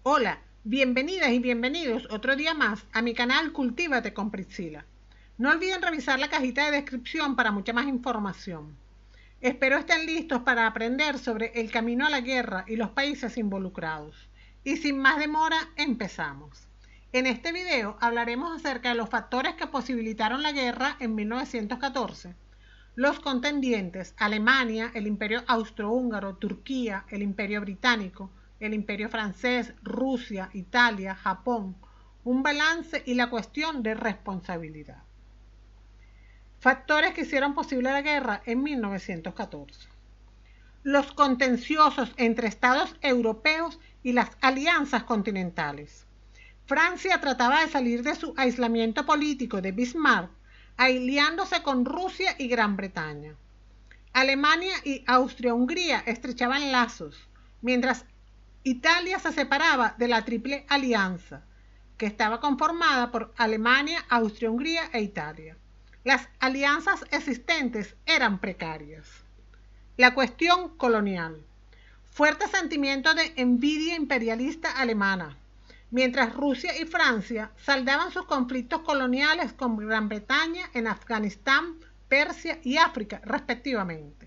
Hola, bienvenidas y bienvenidos otro día más a mi canal Cultívate con Priscila. No olviden revisar la cajita de descripción para mucha más información. Espero estén listos para aprender sobre el camino a la guerra y los países involucrados. Y sin más demora, empezamos. En este video hablaremos acerca de los factores que posibilitaron la guerra en 1914. Los contendientes: Alemania, el Imperio Austrohúngaro, Turquía, el Imperio Británico, el Imperio Francés, Rusia, Italia, Japón, un balance y la cuestión de responsabilidad. Factores que hicieron posible la guerra en 1914. Los contenciosos entre estados europeos y las alianzas continentales. Francia trataba de salir de su aislamiento político de Bismarck, aliándose con Rusia y Gran Bretaña. Alemania y Austria-Hungría estrechaban lazos, mientras Italia se separaba de la Triple Alianza, que estaba conformada por Alemania, Austria-Hungría e Italia. Las alianzas existentes eran precarias. La cuestión colonial. Fuerte sentimiento de envidia imperialista alemana, mientras Rusia y Francia saldaban sus conflictos coloniales con Gran Bretaña en Afganistán, Persia y África, respectivamente.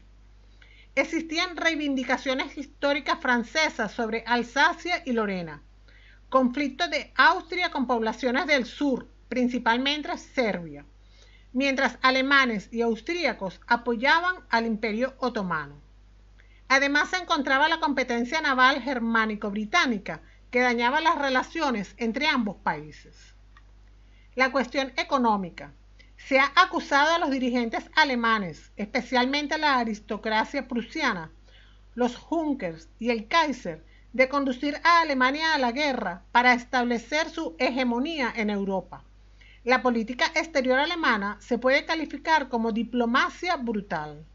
Existían reivindicaciones históricas francesas sobre Alsacia y Lorena, conflicto de Austria con poblaciones del sur, principalmente Serbia, mientras alemanes y austríacos apoyaban al Imperio Otomano. Además se encontraba la competencia naval germánico-británica, que dañaba las relaciones entre ambos países. La cuestión económica. Se ha acusado a los dirigentes alemanes, especialmente a la aristocracia prusiana, los Junkers y el Kaiser, de conducir a Alemania a la guerra para establecer su hegemonía en Europa. La política exterior alemana se puede calificar como diplomacia brutal.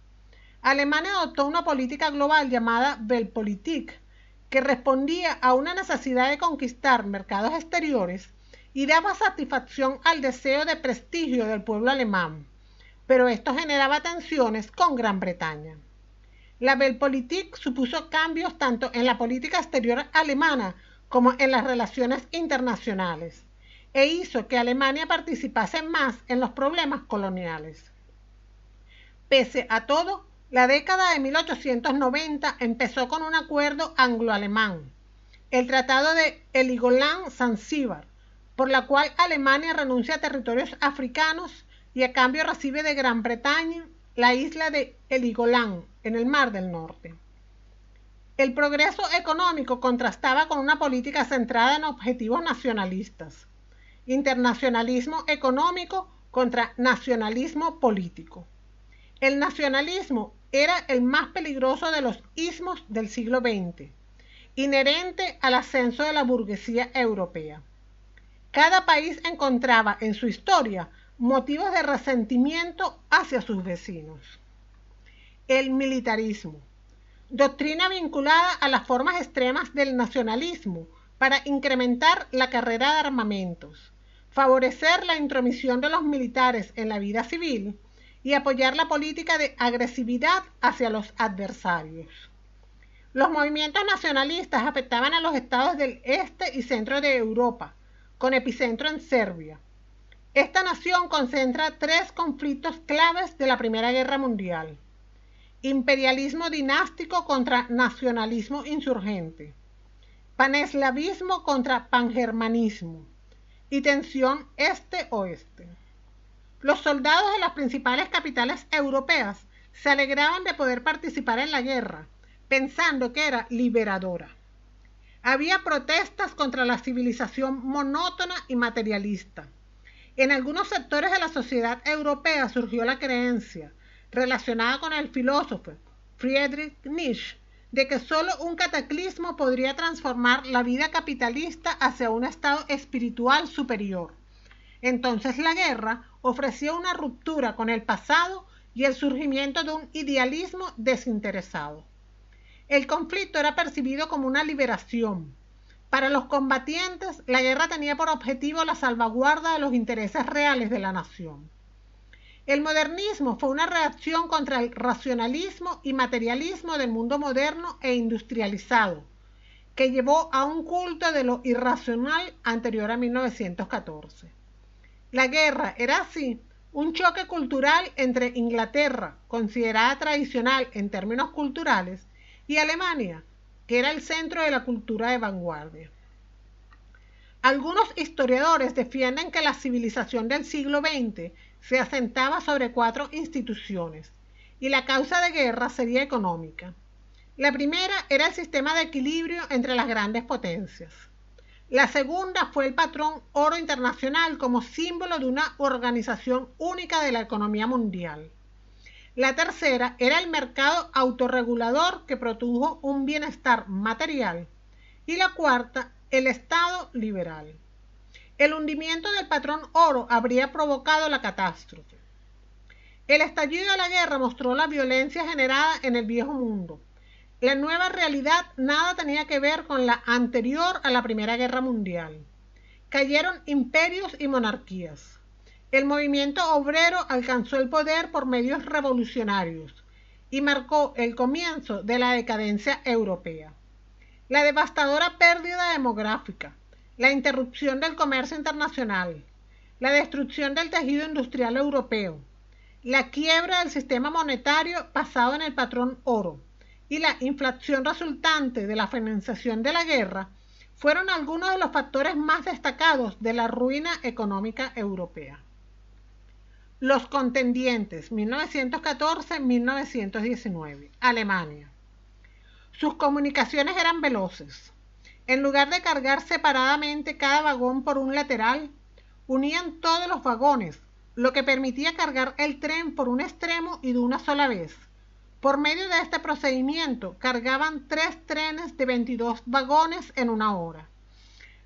Alemania adoptó una política global llamada Weltpolitik, que respondía a una necesidad de conquistar mercados exteriores y daba satisfacción al deseo de prestigio del pueblo alemán, pero esto generaba tensiones con Gran Bretaña. La Weltpolitik supuso cambios tanto en la política exterior alemana como en las relaciones internacionales, e hizo que Alemania participase más en los problemas coloniales. Pese a todo, la década de 1890 empezó con un acuerdo anglo-alemán, el Tratado de Heligoland-Zanzíbar, por la cual Alemania renuncia a territorios africanos y a cambio recibe de Gran Bretaña la isla de Heligoland en el Mar del Norte. El progreso económico contrastaba con una política centrada en objetivos nacionalistas. Internacionalismo económico contra nacionalismo político. El nacionalismo era el más peligroso de los ismos del siglo XX, inherente al ascenso de la burguesía europea. Cada país encontraba en su historia motivos de resentimiento hacia sus vecinos. El militarismo. Doctrina vinculada a las formas extremas del nacionalismo para incrementar la carrera de armamentos, favorecer la intromisión de los militares en la vida civil y apoyar la política de agresividad hacia los adversarios. Los movimientos nacionalistas afectaban a los estados del este y centro de Europa, con epicentro en Serbia. Esta nación concentra tres conflictos claves de la Primera Guerra Mundial: imperialismo dinástico contra nacionalismo insurgente, paneslavismo contra pangermanismo y tensión este-oeste. Los soldados de las principales capitales europeas se alegraban de poder participar en la guerra, pensando que era liberadora. Había protestas contra la civilización monótona y materialista. En algunos sectores de la sociedad europea surgió la creencia, relacionada con el filósofo Friedrich Nietzsche, de que solo un cataclismo podría transformar la vida capitalista hacia un estado espiritual superior. Entonces la guerra ofrecía una ruptura con el pasado y el surgimiento de un idealismo desinteresado. El conflicto era percibido como una liberación. Para los combatientes, la guerra tenía por objetivo la salvaguarda de los intereses reales de la nación. El modernismo fue una reacción contra el racionalismo y materialismo del mundo moderno e industrializado, que llevó a un culto de lo irracional anterior a 1914. La guerra era así un choque cultural entre Inglaterra, considerada tradicional en términos culturales, y Alemania, que era el centro de la cultura de vanguardia. Algunos historiadores defienden que la civilización del siglo XX se asentaba sobre 4 instituciones, y la causa de guerra sería económica. La primera era el sistema de equilibrio entre las grandes potencias. La segunda fue el patrón oro internacional como símbolo de una organización única de la economía mundial. La tercera era el mercado autorregulador que produjo un bienestar material. Y la cuarta, el Estado liberal. El hundimiento del patrón oro habría provocado la catástrofe. El estallido de la guerra mostró la violencia generada en el viejo mundo. La nueva realidad nada tenía que ver con la anterior a la Primera Guerra Mundial. Cayeron imperios y monarquías. El movimiento obrero alcanzó el poder por medios revolucionarios y marcó el comienzo de la decadencia europea. La devastadora pérdida demográfica, la interrupción del comercio internacional, la destrucción del tejido industrial europeo, la quiebra del sistema monetario basado en el patrón oro y la inflación resultante de la financiación de la guerra fueron algunos de los factores más destacados de la ruina económica europea. Los contendientes 1914-1919. Alemania. Sus comunicaciones eran veloces. En lugar de cargar separadamente cada vagón por un lateral, unían todos los vagones, lo que permitía cargar el tren por un extremo y de una sola vez. Por medio de este procedimiento, cargaban 3 trenes de 22 vagones en una hora.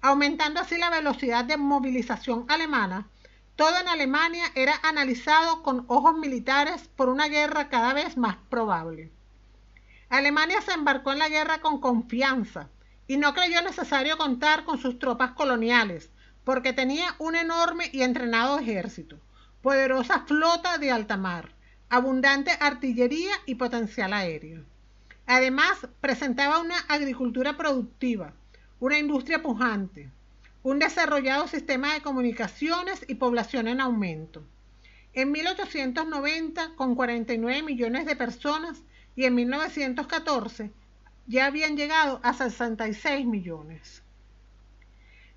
Aumentando así la velocidad de movilización alemana, todo en Alemania era analizado con ojos militares por una guerra cada vez más probable. Alemania se embarcó en la guerra con confianza y no creyó necesario contar con sus tropas coloniales, porque tenía un enorme y entrenado ejército, poderosa flota de alta mar, abundante artillería y potencial aéreo. Además, presentaba una agricultura productiva, una industria pujante, un desarrollado sistema de comunicaciones y población en aumento. En 1890, con 49 millones de personas, y en 1914 ya habían llegado a 66 millones.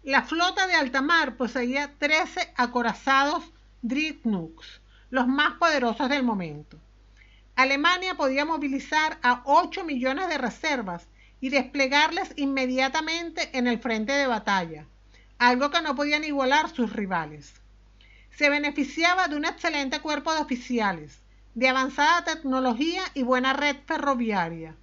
La flota de alta mar poseía 13 acorazados Dreadnoughts, los más poderosos del momento. Alemania podía movilizar a 8 millones de reservas y desplegarles inmediatamente en el frente de batalla, algo que no podían igualar sus rivales. Se beneficiaba de un excelente cuerpo de oficiales, de avanzada tecnología y buena red ferroviaria.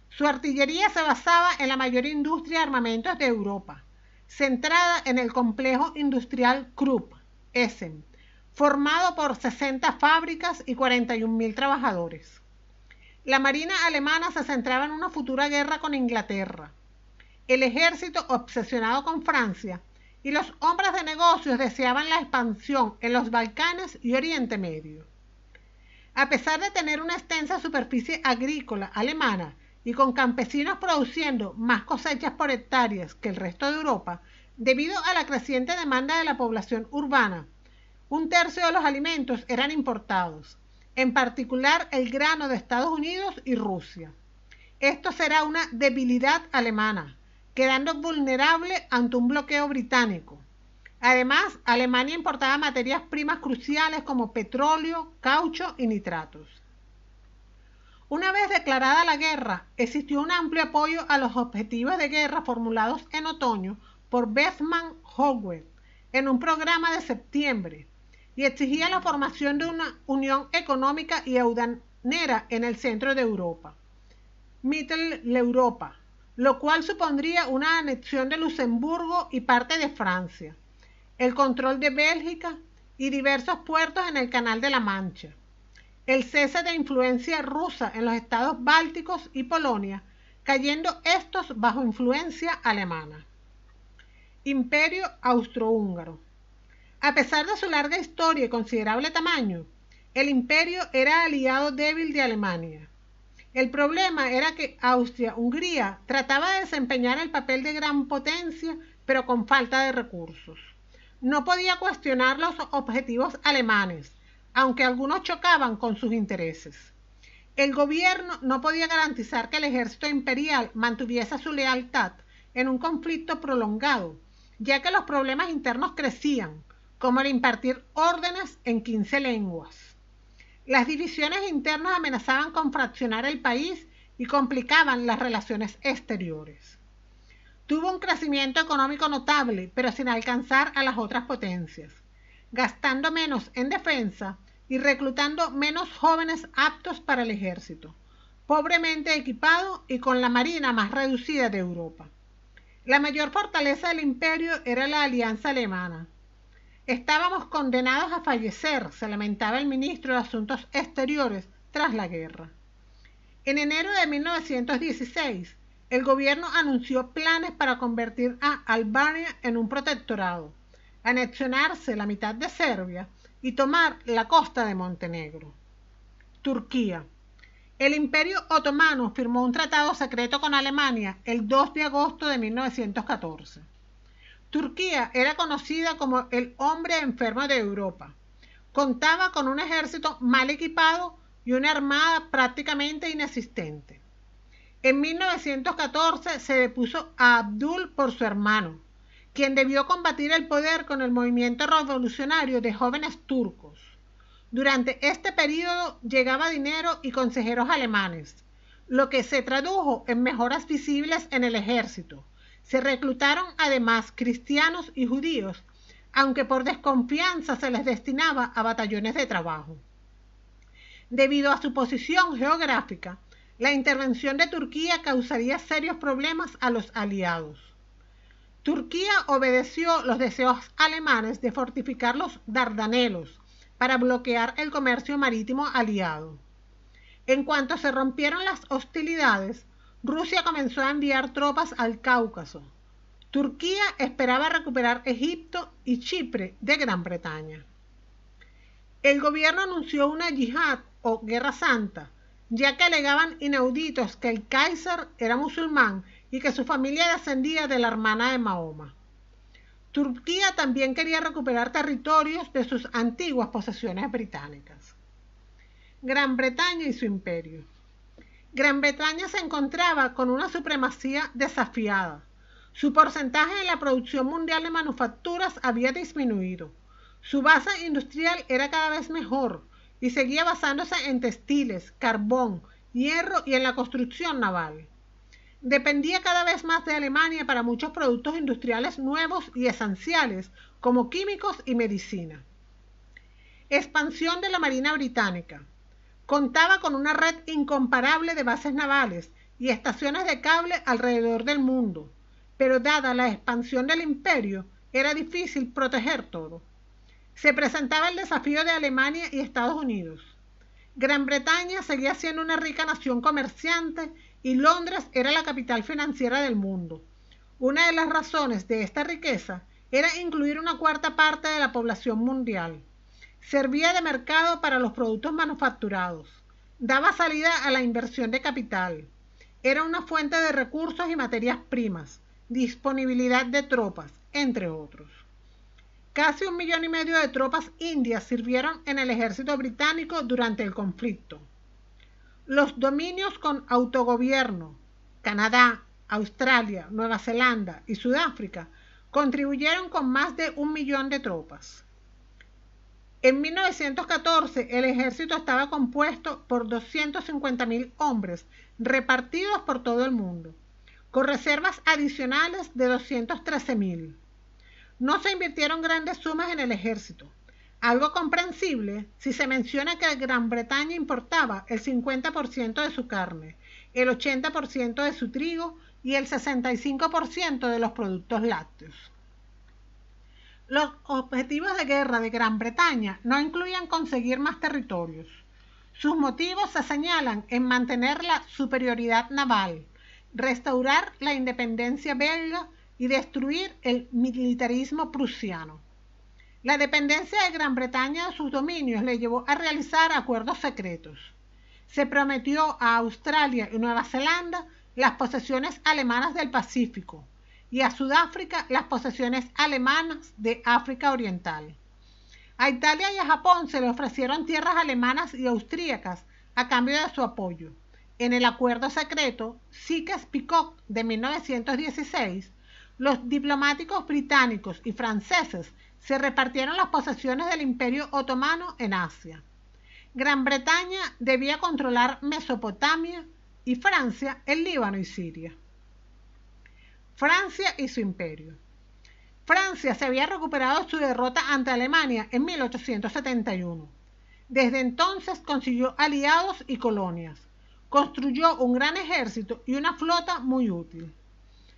Su artillería se basaba en la mayor industria de armamentos de Europa, centrada en el complejo industrial Krupp, Essen, formado por 60 fábricas y 41.000 trabajadores. La marina alemana se centraba en una futura guerra con Inglaterra, el ejército obsesionado con Francia y los hombres de negocios deseaban la expansión en los Balcanes y Oriente Medio. A pesar de tener una extensa superficie agrícola alemana y con campesinos produciendo más cosechas por hectáreas que el resto de Europa, debido a la creciente demanda de la población urbana, 1/3 de los alimentos eran importados, en particular el grano de Estados Unidos y Rusia. Esto será una debilidad alemana, quedando vulnerable ante un bloqueo británico. Además, Alemania importaba materias primas cruciales como petróleo, caucho y nitratos. Una vez declarada la guerra, existió un amplio apoyo a los objetivos de guerra formulados en otoño por Bethmann-Hollweg en un programa de septiembre y exigía la formación de una unión económica y aduanera en el centro de Europa, Mitteleuropa, lo cual supondría una anexión de Luxemburgo y parte de Francia, el control de Bélgica y diversos puertos en el Canal de la Mancha, el cese de influencia rusa en los estados bálticos y Polonia, cayendo estos bajo influencia alemana. Imperio austrohúngaro. A pesar de su larga historia y considerable tamaño, el imperio era aliado débil de Alemania. El problema era que Austria-Hungría trataba de desempeñar el papel de gran potencia, pero con falta de recursos. No podía cuestionar los objetivos alemanes, aunque algunos chocaban con sus intereses. El gobierno no podía garantizar que el ejército imperial mantuviese su lealtad en un conflicto prolongado, ya que los problemas internos crecían, como el impartir órdenes en 15 lenguas. Las divisiones internas amenazaban con fraccionar el país y complicaban las relaciones exteriores. Tuvo un crecimiento económico notable, pero sin alcanzar a las otras potencias, gastando menos en defensa y reclutando menos jóvenes aptos para el ejército, pobremente equipado y con la marina más reducida de Europa. La mayor fortaleza del imperio era la alianza alemana. Estábamos condenados a fallecer, se lamentaba el ministro de Asuntos Exteriores tras la guerra. En enero de 1916, el gobierno anunció planes para convertir a Albania en un protectorado, anexionarse la mitad de Serbia y tomar la costa de Montenegro. Turquía. El Imperio Otomano firmó un tratado secreto con Alemania el 2 de agosto de 1914. Turquía era conocida como el hombre enfermo de Europa. Contaba con un ejército mal equipado y una armada prácticamente inexistente. En 1914 se depuso a Abdul por su hermano, quien debió combatir el poder con el movimiento revolucionario de jóvenes turcos. Durante este periodo llegaba dinero y consejeros alemanes, lo que se tradujo en mejoras visibles en el ejército. Se reclutaron además cristianos y judíos, aunque por desconfianza se les destinaba a batallones de trabajo. Debido a su posición geográfica, la intervención de Turquía causaría serios problemas a los aliados. Turquía obedeció los deseos alemanes de fortificar los Dardanelos para bloquear el comercio marítimo aliado. En cuanto se rompieron las hostilidades, Rusia comenzó a enviar tropas al Cáucaso. Turquía esperaba recuperar Egipto y Chipre de Gran Bretaña. El gobierno anunció una yihad o guerra santa, ya que alegaban inauditos que el Kaiser era musulmán y que su familia descendía de la hermana de Mahoma. Turquía también quería recuperar territorios de sus antiguas posesiones británicas. Gran Bretaña y su imperio. Gran Bretaña se encontraba con una supremacía desafiada. Su porcentaje en la producción mundial de manufacturas había disminuido. Su base industrial era cada vez mejor y seguía basándose en textiles, carbón, hierro y en la construcción naval. Dependía cada vez más de Alemania para muchos productos industriales nuevos y esenciales, como químicos y medicina. Expansión de la Marina Británica. Contaba con una red incomparable de bases navales y estaciones de cable alrededor del mundo, pero dada la expansión del imperio, era difícil proteger todo. Se presentaba el desafío de Alemania y Estados Unidos. Gran Bretaña seguía siendo una rica nación comerciante y Londres era la capital financiera del mundo. Una de las razones de esta riqueza era incluir una cuarta parte de la población mundial. Servía de mercado para los productos manufacturados. Daba salida a la inversión de capital. Era una fuente de recursos y materias primas, disponibilidad de tropas, entre otros. Casi 1,5 millones de tropas indias sirvieron en el ejército británico durante el conflicto. Los dominios con autogobierno, Canadá, Australia, Nueva Zelanda y Sudáfrica, contribuyeron con más de 1 millón de tropas. En 1914, el ejército estaba compuesto por 250,000 hombres repartidos por todo el mundo, con reservas adicionales de 213,000. No se invirtieron grandes sumas en el ejército, algo comprensible si se menciona que Gran Bretaña importaba el 50% de su carne, el 80% de su trigo y el 65% de los productos lácteos. Los objetivos de guerra de Gran Bretaña no incluían conseguir más territorios. Sus motivos se señalan en mantener la superioridad naval, restaurar la independencia belga y destruir el militarismo prusiano. La dependencia de Gran Bretaña de sus dominios le llevó a realizar acuerdos secretos. Se prometió a Australia y Nueva Zelanda las posesiones alemanas del Pacífico y a Sudáfrica las posesiones alemanas de África Oriental. A Italia y a Japón se le ofrecieron tierras alemanas y austríacas a cambio de su apoyo. En el acuerdo secreto Sykes-Picot de 1916, los diplomáticos británicos y franceses se repartieron las posesiones del Imperio Otomano en Asia. Gran Bretaña debía controlar Mesopotamia y Francia el Líbano y Siria. Francia y su imperio. Francia se había recuperado de su derrota ante Alemania en 1871. Desde entonces consiguió aliados y colonias. Construyó un gran ejército y una flota muy útil.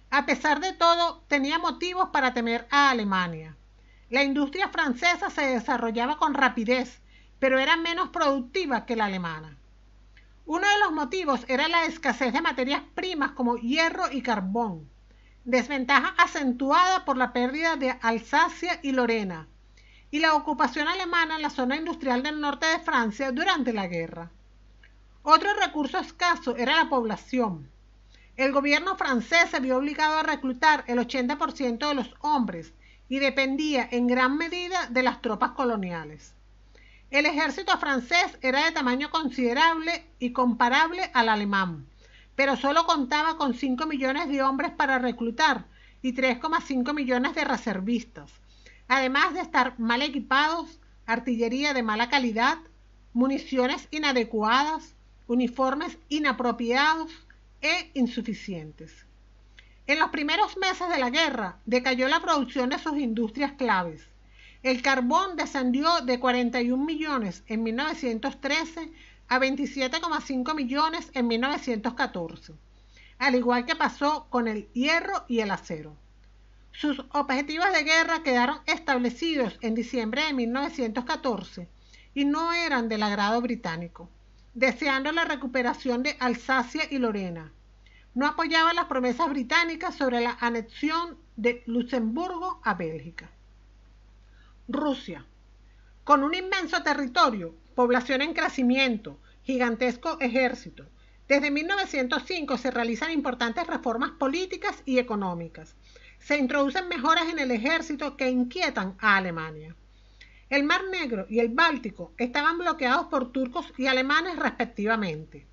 A pesar de todo, tenía motivos para temer a Alemania. La industria francesa se desarrollaba con rapidez, pero era menos productiva que la alemana. Uno de los motivos era la escasez de materias primas como hierro y carbón, desventaja acentuada por la pérdida de Alsacia y Lorena, y la ocupación alemana en la zona industrial del norte de Francia durante la guerra. Otro recurso escaso era la población. El gobierno francés se vio obligado a reclutar el 80% de los hombres y dependía en gran medida de las tropas coloniales. El ejército francés era de tamaño considerable y comparable al alemán, pero solo contaba con 5 millones de hombres para reclutar y 3,5 millones de reservistas, además de estar mal equipados, artillería de mala calidad, municiones inadecuadas, uniformes inapropiados e insuficientes. En los primeros meses de la guerra decayó la producción de sus industrias claves. El carbón descendió de 41 millones en 1913 a 27,5 millones en 1914, al igual que pasó con el hierro y el acero. Sus objetivos de guerra quedaron establecidos en diciembre de 1914 y no eran del agrado británico, deseando la recuperación de Alsacia y Lorena. No apoyaba las promesas británicas sobre la anexión de Luxemburgo a Bélgica. Rusia. Con un inmenso territorio, población en crecimiento, gigantesco ejército, desde 1905 se realizan importantes reformas políticas y económicas. Se introducen mejoras en el ejército que inquietan a Alemania. El Mar Negro y el Báltico estaban bloqueados por turcos y alemanes respectivamente.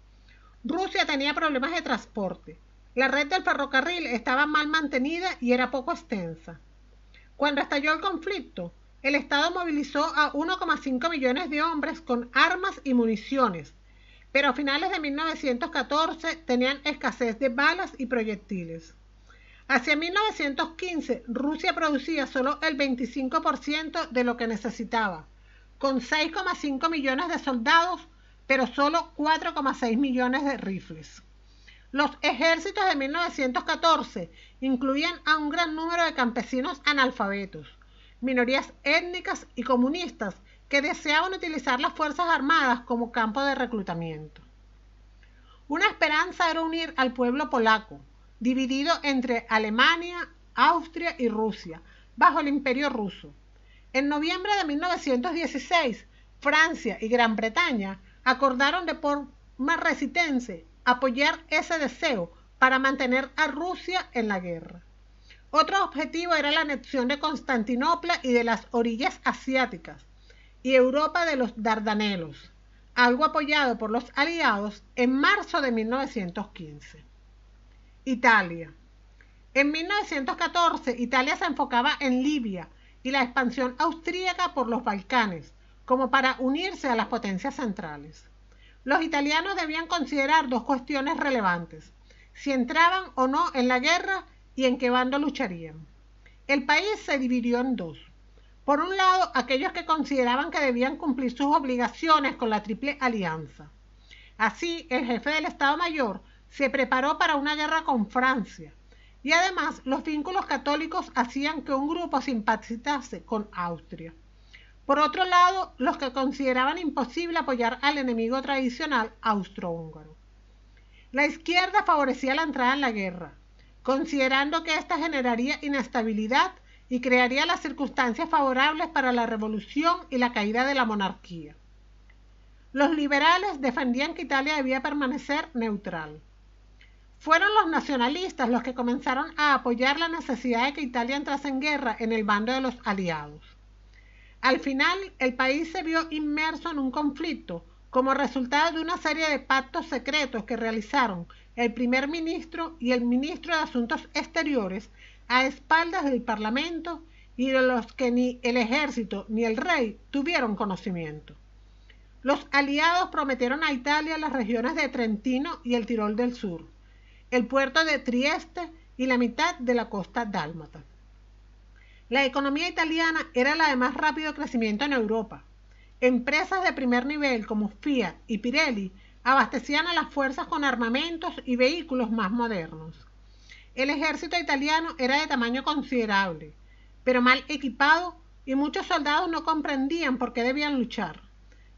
Rusia tenía problemas de transporte. La red del ferrocarril estaba mal mantenida y era poco extensa. Cuando estalló el conflicto, el Estado movilizó a 1,5 millones de hombres con armas y municiones, pero a finales de 1914 tenían escasez de balas y proyectiles. Hacia 1915, Rusia producía solo el 25% de lo que necesitaba, con 6,5 millones de soldados, pero solo 4,6 millones de rifles. Los ejércitos de 1914 incluían a un gran número de campesinos analfabetos, minorías étnicas y comunistas que deseaban utilizar las Fuerzas Armadas como campo de reclutamiento. Una esperanza era unir al pueblo polaco, dividido entre Alemania, Austria y Rusia, bajo el Imperio ruso. En noviembre de 1916, Francia y Gran Bretaña acordaron de forma resistente apoyar ese deseo para mantener a Rusia en la guerra. Otro objetivo era la anexión de Constantinopla y de las orillas asiáticas y Europa de los Dardanelos, algo apoyado por los aliados en marzo de 1915. Italia. En 1914, Italia se enfocaba en Libia y la expansión austríaca por los Balcanes, como para unirse a las potencias centrales. Los italianos debían considerar dos cuestiones relevantes: si entraban o no en la guerra y en qué bando lucharían. El país se dividió en dos. Por un lado, aquellos que consideraban que debían cumplir sus obligaciones con la Triple Alianza. Así, el jefe del Estado Mayor se preparó para una guerra con Francia, y además los vínculos católicos hacían que un grupo simpatizase con Austria. Por otro lado, los que consideraban imposible apoyar al enemigo tradicional austrohúngaro. La izquierda favorecía la entrada en la guerra, considerando que ésta generaría inestabilidad y crearía las circunstancias favorables para la revolución y la caída de la monarquía. Los liberales defendían que Italia debía permanecer neutral. Fueron los nacionalistas los que comenzaron a apoyar la necesidad de que Italia entrase en guerra en el bando de los aliados. Al final, el país se vio inmerso en un conflicto como resultado de una serie de pactos secretos que realizaron el primer ministro y el ministro de Asuntos Exteriores a espaldas del Parlamento y de los que ni el ejército ni el rey tuvieron conocimiento. Los aliados prometieron a Italia las regiones de Trentino y el Tirol del Sur, el puerto de Trieste y la mitad de la costa dálmata. La economía italiana era la de más rápido crecimiento en Europa. Empresas de primer nivel como Fiat y Pirelli abastecían a las fuerzas con armamentos y vehículos más modernos. El ejército italiano era de tamaño considerable, pero mal equipado y muchos soldados no comprendían por qué debían luchar.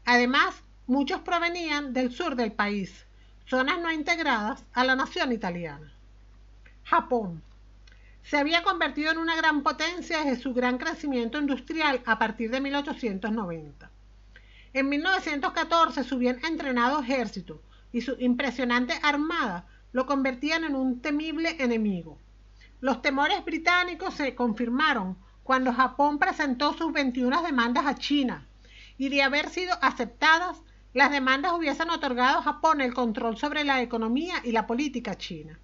Además, muchos provenían del sur del país, zonas no integradas a la nación italiana. Japón. Se había convertido en una gran potencia desde su gran crecimiento industrial a partir de 1890. En 1914 su bien entrenado ejército y su impresionante armada lo convertían en un temible enemigo. Los temores británicos se confirmaron cuando Japón presentó sus 21 demandas a China, y de haber sido aceptadas, las demandas hubiesen otorgado a Japón el control sobre la economía y la política china.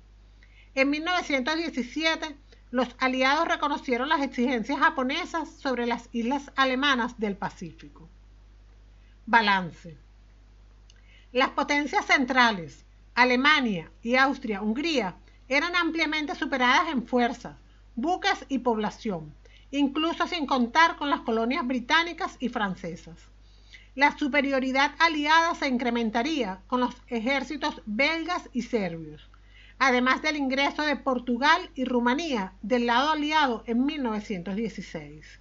En 1917, los aliados reconocieron las exigencias japonesas sobre las islas alemanas del Pacífico. Balance. Las potencias centrales, Alemania y Austria-Hungría, eran ampliamente superadas en fuerzas, buques y población, incluso sin contar con las colonias británicas y francesas. La superioridad aliada se incrementaría con los ejércitos belgas y serbios, además del ingreso de Portugal y Rumanía del lado aliado en 1916.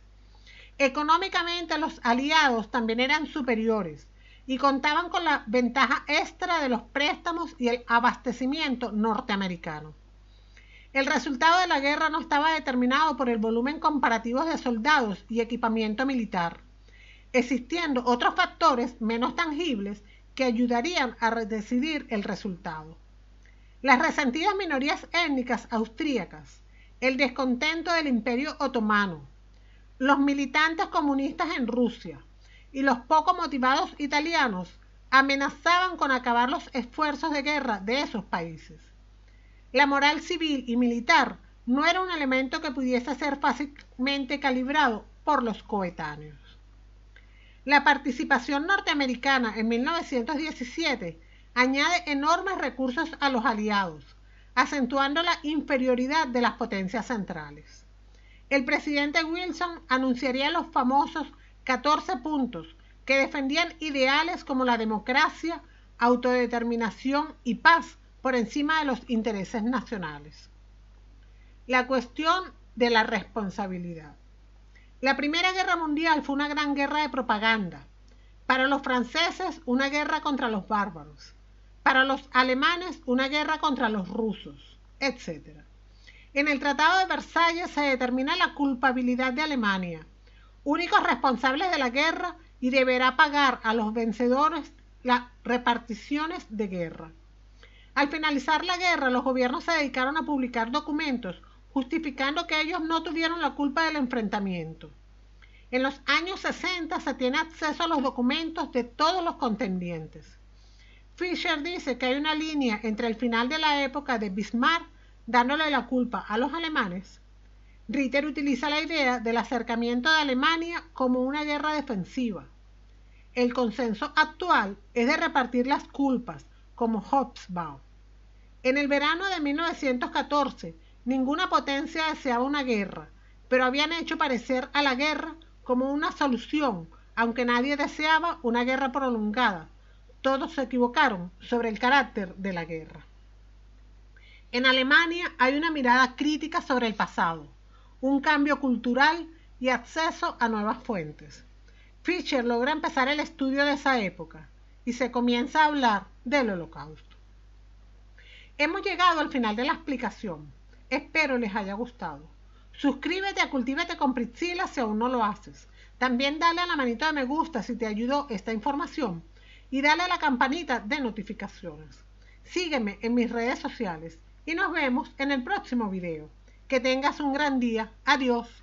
Económicamente, los aliados también eran superiores y contaban con la ventaja extra de los préstamos y el abastecimiento norteamericano. El resultado de la guerra no estaba determinado por el volumen comparativo de soldados y equipamiento militar, existiendo otros factores menos tangibles que ayudarían a decidir el resultado. Las resentidas minorías étnicas austríacas, el descontento del Imperio Otomano, los militantes comunistas en Rusia y los poco motivados italianos amenazaban con acabar los esfuerzos de guerra de esos países. La moral civil y militar no era un elemento que pudiese ser fácilmente calibrado por los coetáneos. La participación norteamericana en 1917 añade enormes recursos a los aliados, acentuando la inferioridad de las potencias centrales. El presidente Wilson anunciaría los famosos 14 puntos que defendían ideales como la democracia, autodeterminación y paz por encima de los intereses nacionales. La cuestión de la responsabilidad. La Primera Guerra Mundial fue una gran guerra de propaganda. Para los franceses, una guerra contra los bárbaros. Para los alemanes, una guerra contra los rusos, etc. En el Tratado de Versalles se determina la culpabilidad de Alemania, únicos responsables de la guerra, y deberá pagar a los vencedores las reparticiones de guerra. Al finalizar la guerra, los gobiernos se dedicaron a publicar documentos justificando que ellos no tuvieron la culpa del enfrentamiento. En los años 60 se tiene acceso a los documentos de todos los contendientes. Fischer dice que hay una línea entre el final de la época de Bismarck dándole la culpa a los alemanes. Ritter utiliza la idea del acercamiento de Alemania como una guerra defensiva. El consenso actual es de repartir las culpas, como Hobsbawm. En el verano de 1914, ninguna potencia deseaba una guerra, pero habían hecho parecer a la guerra como una solución, aunque nadie deseaba una guerra prolongada. Todos se equivocaron sobre el carácter de la guerra. En Alemania hay una mirada crítica sobre el pasado, un cambio cultural y acceso a nuevas fuentes. Fischer logra empezar el estudio de esa época y se comienza a hablar del Holocausto. Hemos llegado al final de la explicación. Espero les haya gustado. Suscríbete a Cultívate con Priscila si aún no lo haces. También dale a la manito de me gusta si te ayudó esta información. y dale a la campanita de notificaciones. Sígueme en mis redes sociales y nos vemos en el próximo video. Que tengas un gran día. Adiós.